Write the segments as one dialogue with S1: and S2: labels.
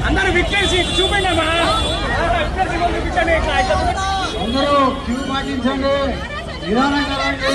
S1: అందరూ విట్లేసి చూపండి అమ్మా,
S2: అందరూ క్యూ పాటించండి, నిదానంగా రండి.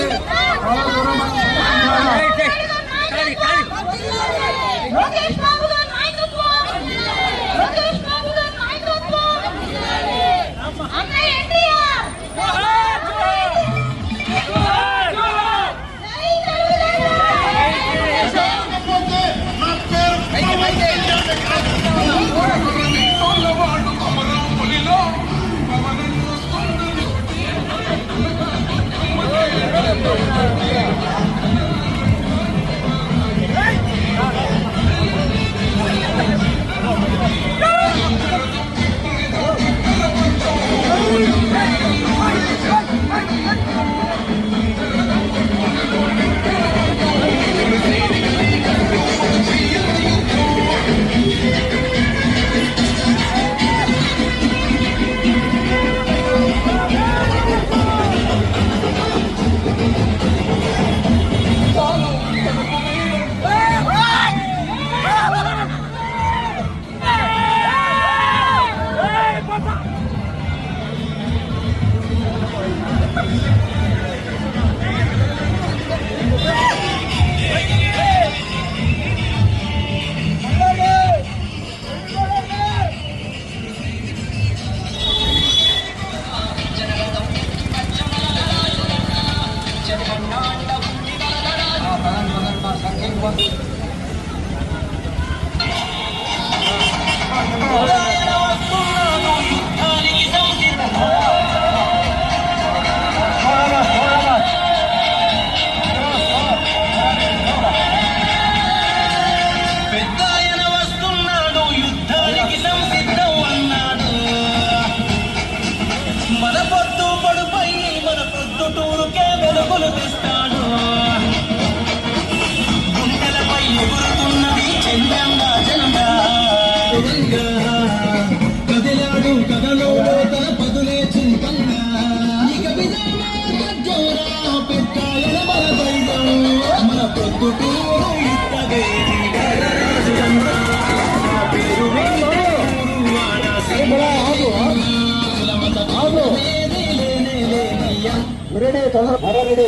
S2: రెడీ తొందర రెడీ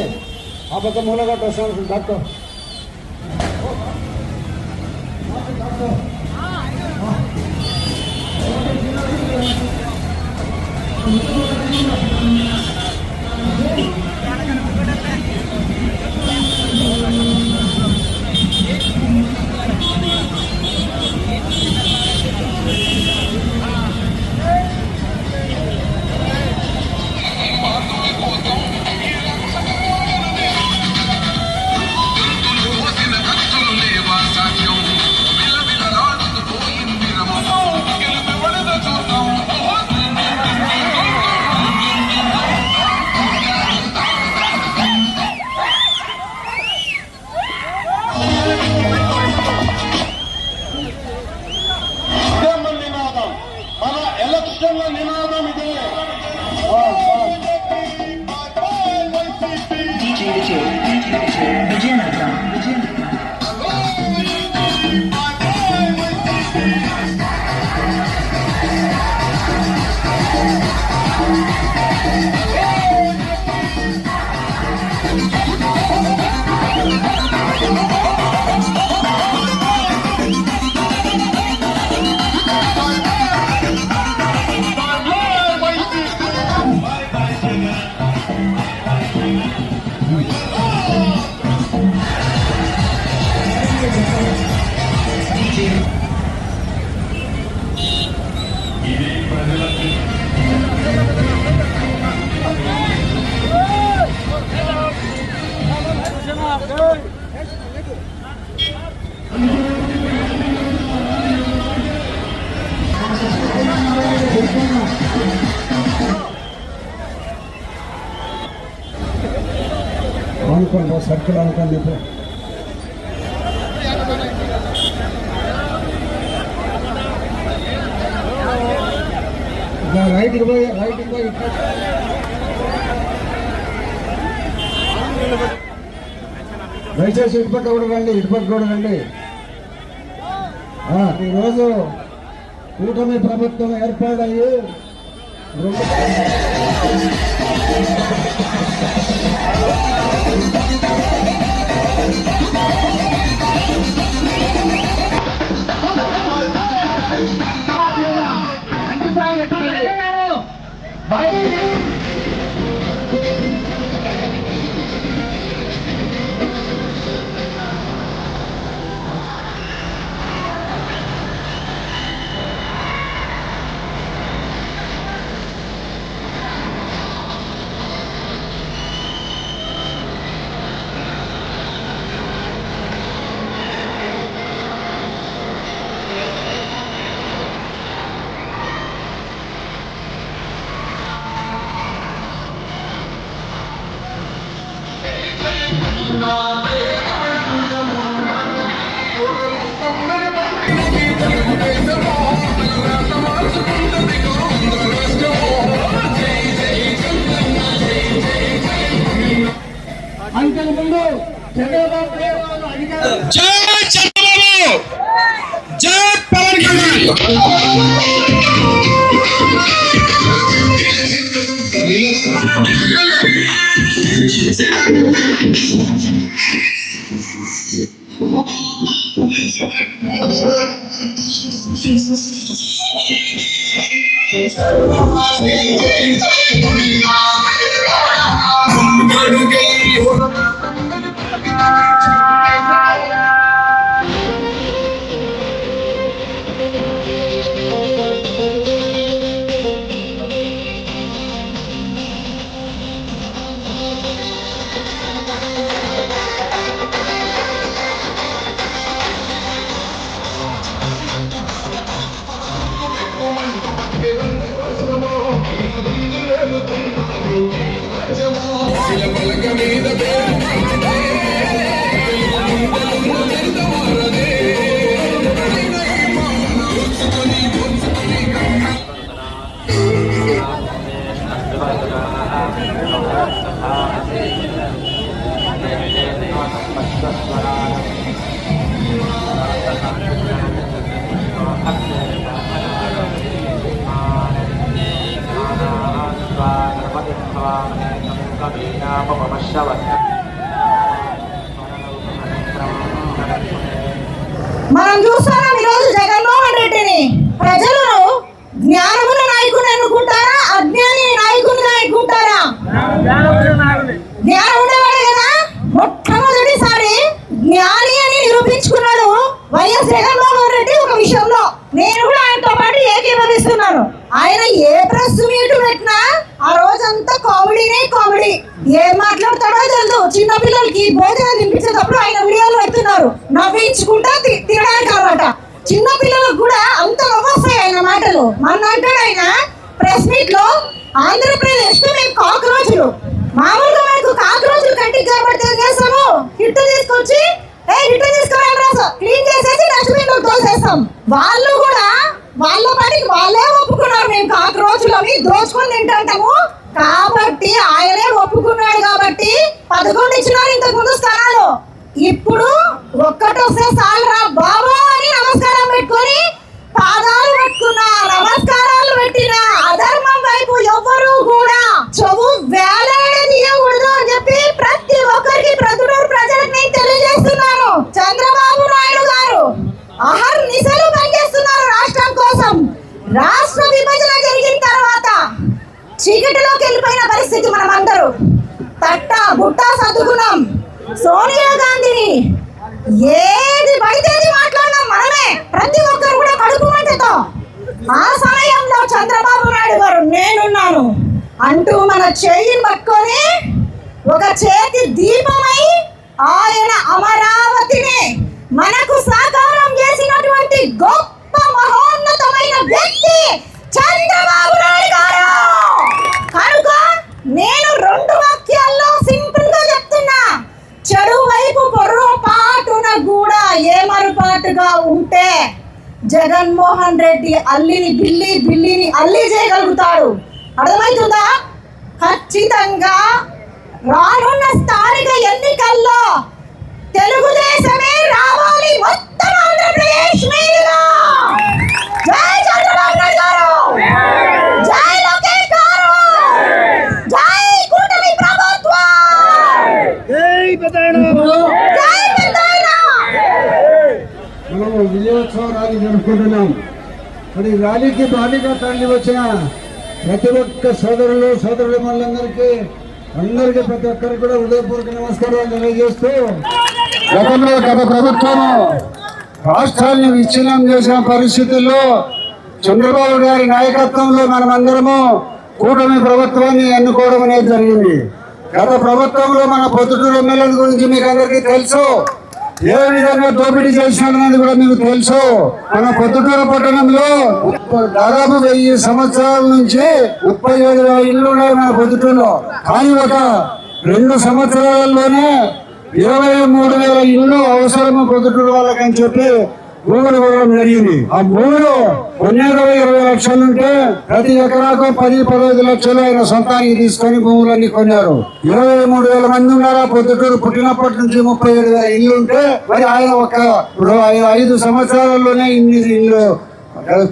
S2: ఆ పక్క మూలగట్ట వస్తాను డాక్టర్ అనుకోండి సర్కిల్ అనుకోండి రైట్కి పోయి దయచేసి ఇటుపక్క కూడా రండి, ఇటుపక్క కూడా రండి. ఈరోజు కూటమి ప్రభుత్వం ఏర్పాటయ్యి అంతకుముందు చంద్రబాబు
S1: జై చంద్రబాబు, జై పవన్
S3: మనం చూస్తున్నాం ఈరోజు జగన్మోహన్ రెడ్డిని. ప్రజలు జ్ఞానముల నాయకుని అనుకుంటారా, అజ్ఞాని నాయకునిగా అనుకుంటారా? జ్ఞానం ఉండేవాడే కదా. మొట్టమొదటిసారి జ్ఞాని అని నిరూపించుకున్నాడు వైఎస్ జగన్మోహన్ రెడ్డి ఒక విషయంలో. నేను కూడా ఆయనతో పాటు ఏకీభవిస్తున్నాను. ఆయన ఏ ప్రెస్ మీట్ పెట్టినా ఆ రోజంతా కామెడీనే కామెడీ. ఏం మాట్లాడతాడో తెలుసు. చిన్నపిల్లలకి భోజనం తినిపించేటప్పుడు ఆయన వీడియోలు పెడుతున్నారు, నవ్వించుకుంటా తినడానికి అనమాట. చిన్నపిల్లలకు కూడా అంత నవ్వొస్తాయి ఆయన మాటలు. మన అంటాడు ఆయన ప్రెస్ మీట్ లో, ఆంధ్రప్రదేశ్ తో మేము కాక్రోచులు. మామూలుగా మనకు కాక్రోచులు కంటికి కనబడితే ఏం చేస్తాము? హిట్ తీసుకొచ్చి హిట్ తీసుకురా క్లీన్ చేసేసి డస్ట్బిన్ లో తోసేస్తాం. వాళ్ళు కూడా వాళ్ళ పనికి వాళ్ళే ఒప్పుకున్నారు, మేము కాక్రోచులని దోచుకొని తింటాము కాబట్టి. ఆయనే ఒప్పుకున్నాడు కాబట్టి 11 ఇచ్చినారు ఇంతకు ముందు స్థానాలు. ఇప్పుడు ఒక్కటి వస్తే చాలరా బాబు అని నమస్కారం పెట్టుకొని పాదాలు పెట్టుకున్నా, నమస్కారాలు పెట్టినా అధర్మం వైపు ఎవ్వరూ కూడా చెవు వేలాడదీయకూడదు అని చెప్పి ప్రతి ఒక్కరికి ప్రతిరోజు ప్రజలకు నేను తెలియజేస్తున్నాను. చంద్రబాబు నాయుడు గారు అహర్నిశలు పనిచేస్తున్నారు రాష్ట్రం కోసం. రాష్ట్ర విభజన జరిగిన తర్వాత చీకటిలోకి వెళ్ళిపోయిన పరిస్థితి మనం అందరూ తట్ట బుట్ట సర్దుకున్నాం. సోనియా గాంధీని ఏది పడితే మాట్లాడినాం మనమే, ప్రతి ఒక్కరు కూడా కడుపు మంటతో. ఆ సమయంలో చంద్రబాబు నాయుడు గారు నేనున్నాను అంటూ మన చేయిని పట్టుకొని ఒక చేతి దీపమై ఆయన అమరావతిని మనకు సాకారం చేసినటువంటి గొప్ప మహోన్నతమైన వ్యక్తి చంద్రబాబు నాయుడు గారు. కనుక నేను 2 వాక్యాల్లో సింపుల్ గా చెప్తున్నా, చెడు వైపు పొర్రపాటున కూడా ఏమరుపాటుగా ఉంటే జగన్మోహన్ రెడ్డి అల్లిని బిల్లిని అల్లి చేయగలుగుతాడు. అర్థమవుతుందా? ఖచ్చితంగా రానున్న స్థానిక ఎన్నికల్లో
S2: విజయోత్సవ ర్యాలీ జరుపుకుంటున్నాం. మరి ర్యాలీకి భారీగా తరలి వచ్చిన ప్రతి ఒక్క సోదరులు సోదరులందరికీ ప్రతి ఒక్కరికి కూడా హృదయపూర్వక నమస్కారాలు తెలియజేస్తూ, గతంలో గత ప్రభుత్వం రాష్ట్రాన్ని విచ్ఛిన్నం చేసిన పరిస్థితుల్లో చంద్రబాబు గారి నాయకత్వంలో మనమందరము కూటమి ప్రభుత్వాన్ని ఎన్నుకోవడం అనేది జరిగింది. గత ప్రభుత్వంలో మన పొద్దుటూరు ఎమ్మెల్యేల గురించి మీకు అందరికీ తెలుసు. ఏ విధంగా దోపిడీ చేసినది కూడా మీకు తెలుసు. మన పొద్దుటూరు పట్టణంలో దాదాపు 1000 సంవత్సరాల నుంచి 37,000 ఇళ్ళు ఉన్నాయి మన పొద్దుటూరులో. కానీ ఒక 2 సంవత్సరాలలోనే 23,000 ఇళ్ళు అవసరము పొద్దుటూరు వాళ్ళకని చెప్పి భూములు ఇవ్వడం జరిగింది. ఆ భూములు 20 లక్షలుంటే ప్రతి ఎకరాకు 10-15 లక్షలు ఆయన సొంతానికి తీసుకొని భూములన్నీ కొన్నారు. 23,000 మంది ఉన్నారా పొద్దుటూరు పుట్టినప్పటి నుంచి 37,000 ఇల్లు ఉంటే మరి ఆయన 5 సంవత్సరాల్లోనే ఇన్ని ఇల్లు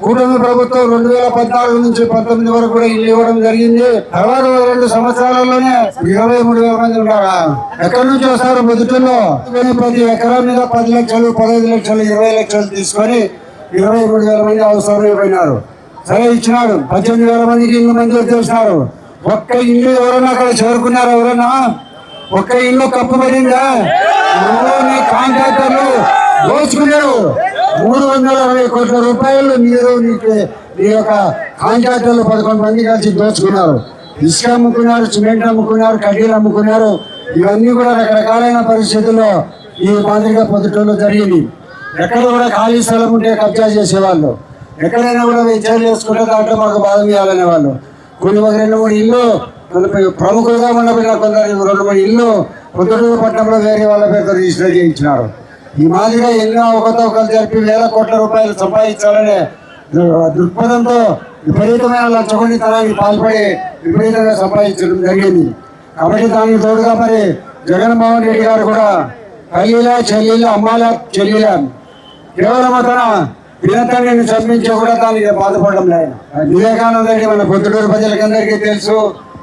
S2: కూటమి ప్రభుత్వం 2014 నుంచి 19 వరకు కూడా ఇల్లు ఇవ్వడం జరిగింది. తర్వాత 2 సంవత్సరాలలోనే 23,000 మంది ఉన్నారా? ఎక్కడి నుంచి వస్తారు పొద్దుటూరులో? ప్రతి ఎకరా మీద 10 లక్షలు 15 లక్షలు 20 లక్షలు తీసుకొని 23,000 మంది అవసరమైపోయినారు. సరే ఇచ్చినాడు. 18,000 మందికి ఇల్లు మంజూరు చేసినారు. ఒక్క ఇల్లు ఎవరైనా అక్కడ చేరుకున్నారు? ఎవరైనా ఒక్క ఇల్లు కప్పుబడిందా? కాంట్రాక్టర్లు దోచుకున్నారు. 360 కోట్ల రూపాయలు మీరు మీ యొక్క కాంట్రాక్టర్లు 11 మంది కలిసి దోచుకున్నారు. ఇసుక అమ్ముకున్నారు, సిమెంట్ అమ్ముకున్నారు, కడ్డీలు అమ్ముకున్నారు. ఇవన్నీ కూడా రకరకాలైన పరిస్థితుల్లో ఈ మాదిరిగా పొద్దుటూరులో జరిగింది. ఎక్కడ కూడా ఖాళీ స్థలం ఉంటే కబ్జా చేసేవాళ్ళు. ఎక్కడైనా కూడా చర్యలు చేసుకుంటే దాంట్లో మాకు భాగం ఇవ్వాలనే వాళ్ళు. కొన్ని 2-3 ఇల్లు ప్రముఖులుగా ఉండబడిన కొందరు 2-3 ఇల్లు పొద్దుటూరు పట్టణంలో వేరే వాళ్ళ పేరుతో రిజిస్టర్ చేయించినారు. ఈ మాదిరిగా ఎన్నో అవకతవకలు జరిపి 1,000 కోట్ల రూపాయలు సంపాదించాలనే దృక్పథంతో విపరీతమైన లంచగొండితనానికి పాల్పడి విపరీతంగా సంపాదించడం జరిగింది. కాబట్టి దానికి తోడుగా మరి జగన్మోహన్ రెడ్డి గారు కూడా తల్లిలా చెల్లిలా అమ్మాలా చెల్లిలా కేవలం తన పినతండ్రిని చంపించి కూడా దానికి బాధపడడం లేదు. వివేకానంద రెడ్డి మన పొద్దుటూరు ప్రజలకందరికీ తెలుసు.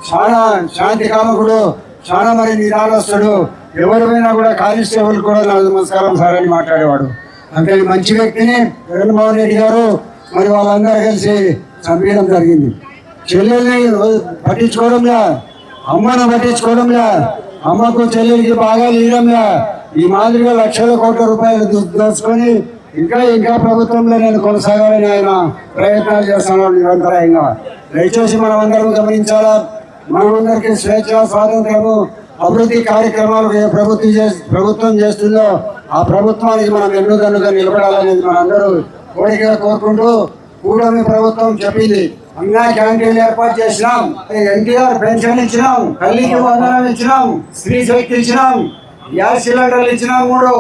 S2: చాలా శాంతి కామకుడు, చాలా మరి నిరాలస్తుడు. ఎవరిపైనా కూడా కానిస్టేబుల్ కూడా నమస్కారం సార్ అని మాట్లాడేవాడు. అంటే మంచి వ్యక్తిని జగన్మోహన్ రెడ్డి గారు మరి వాళ్ళందరూ కలిసి చంపేయడం జరిగింది. చెల్లెల్ని పట్టించుకోవడంలా, అమ్మను పట్టించుకోవడంలా, అమ్మకు చెల్లెలకి బాగా ఇవ్వడంలా ఈ మాదిరిగా లక్షల కోట్ల రూపాయలు దోచుకొని ఇంకా ప్రభుత్వంలో నేను కొనసాగాలని ఆయన ప్రయత్నాలు చేస్తున్నాడు నిరంతరాయంగా. దయచేసి మనమందరం గమనించాలా. మనమందరికీ స్వేచ్ఛ, స్వాతంత్రము, అభివృద్ధి కార్యక్రమాలు ఏ ప్రభుత్వం చేస్తుందో ఆ ప్రభుత్వానికి మనం ఎన్నుదన్నుగా నిలబడాలనేది మనందరూ కోరికగా కోరుకుంటూ, కూటమి ప్రభుత్వం చెప్పింది అన్నా క్యాంటీన్లు ఏర్పాటు చేసినాం, ఎన్టీఆర్ పెన్షన్ ఇచ్చినాం, తల్లికి వందనం ఇచ్చినాం, స్త్రీ శక్తి ఇచ్చినాం, గ్యాస్ సిలిండర్లు ఇచ్చినాం, 3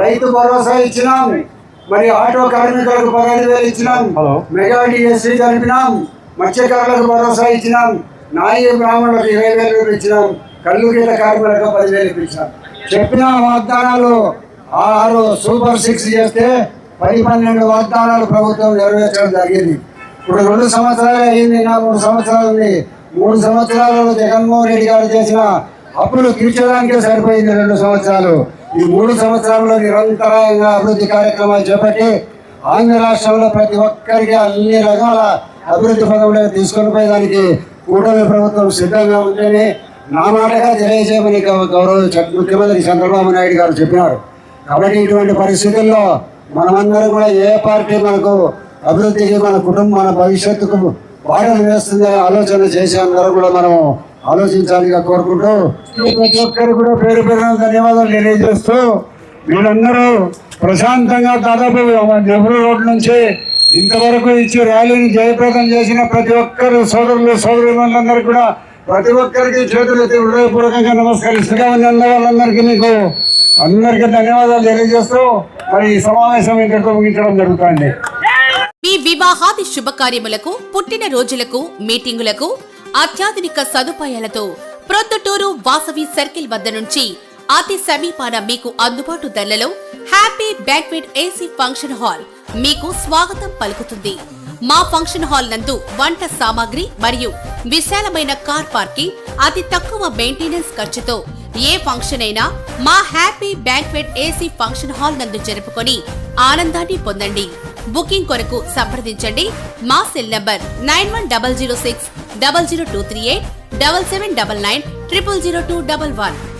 S2: రైతు భరోసా ఇచ్చినాం, మరి ఆటో కార్మికులకు 15,000 ఇచ్చినాం, మెగా డిఎస్సీ జరిపినాం, మత్స్యకారులకు భరోసా ఇచ్చినాం, నాయి బ్రాహ్మణులకు 20,000 రూపాయలు ఇచ్చినాం, కళ్ళు గీత కార్మికులకు 10,000 ఇచ్చినాం. చెప్పిన వాగ్దానాలు 6 సూపర్ 6 చేస్తే 10-12 వాగ్దానాలు ప్రభుత్వం నెరవేర్చడం జరిగింది. ఇప్పుడు 2 సంవత్సరాలు అయింది, 3 సంవత్సరాలు ఉంది. 3 సంవత్సరాలలో జగన్మోహన్ రెడ్డి గారు చేసిన అప్పులు తీర్చడానికే సరిపోయింది 2 సంవత్సరాలు. ఈ 3 సంవత్సరాల్లో నిరంతరాయంగా అభివృద్ధి కార్యక్రమాలు చేపట్టి ఆంధ్ర రాష్ట్రంలో ప్రతి ఒక్కరికి అన్ని రకాల అభివృద్ధి పదంలో తీసుకొని పోయేదానికి కూటమి ప్రభుత్వం సిద్ధంగా ఉంటేనే నా మాటగా తెలియజేయమని గౌరవ ముఖ్యమంత్రి చంద్రబాబు నాయుడు గారు చెప్పినారు. కాబట్టి ఇటువంటి పరిస్థితుల్లో మనమందరం కూడా ఏ పార్టీ మనకు అభివృద్ధికి, మన కుటుంబం, మన భవిష్యత్తుకు బాటలు వేస్తుందనే ఆలోచన చేసే అందరూ కూడా మనం ఆలోచించాలిగా కోరుకుంటూ ప్రతి ఒక్కరు కూడా పేరు పేరున ధన్యవాదాలు తెలియజేస్తూ, మీరందరూ ప్రశాంతంగా దాదాపు నెహ్రూ రోడ్ నుంచి ఇంతవరకు ఇచ్చి ర్యాలీని జయప్రదం చేసిన ప్రతి ఒక్కరు సోదరులందరూ కూడా ప్రతి ఒక్కరికి చేతులు ఎత్తి హృదయపూర్వకంగా నమస్కరిస్తున్నా ఉన్న వాళ్ళందరికీ మీకు అందరికీ ధన్యవాదాలు తెలియజేస్తూ మరి ఈ సమావేశం ఇంతటితో ముగించడం జరుగుతుంది.
S4: మీ వివాహాది శుభకార్యములకు, పుట్టిన రోజులకు, మీటింగులకు అత్యాధునిక సదుపాయాలతో ప్రొద్దుటూరు వాసవి సర్కిల్ వద్ద నుంచి అతి సమీపాన మీకు అందుబాటు ధరలలో happy banquet AC function hall మీకు స్వాగతం పలుకుతుంది. మా ఫంక్షన్ హాల్ నందు వంట సామాగ్రి మరియు విశాలమైన కార్ పార్కింగ్, అతి తక్కువ మెయింటెనెన్స్ ఖర్చుతో ఏ ఫంక్షన్ అయినా మా happy banquet AC function hall నందు జరుపుకొని ఆనందాన్ని పొందండి. బుకింగ్ కొరకు సంప్రదించండి. మా సెల్ నంబర్ 9100600238 7799 000211.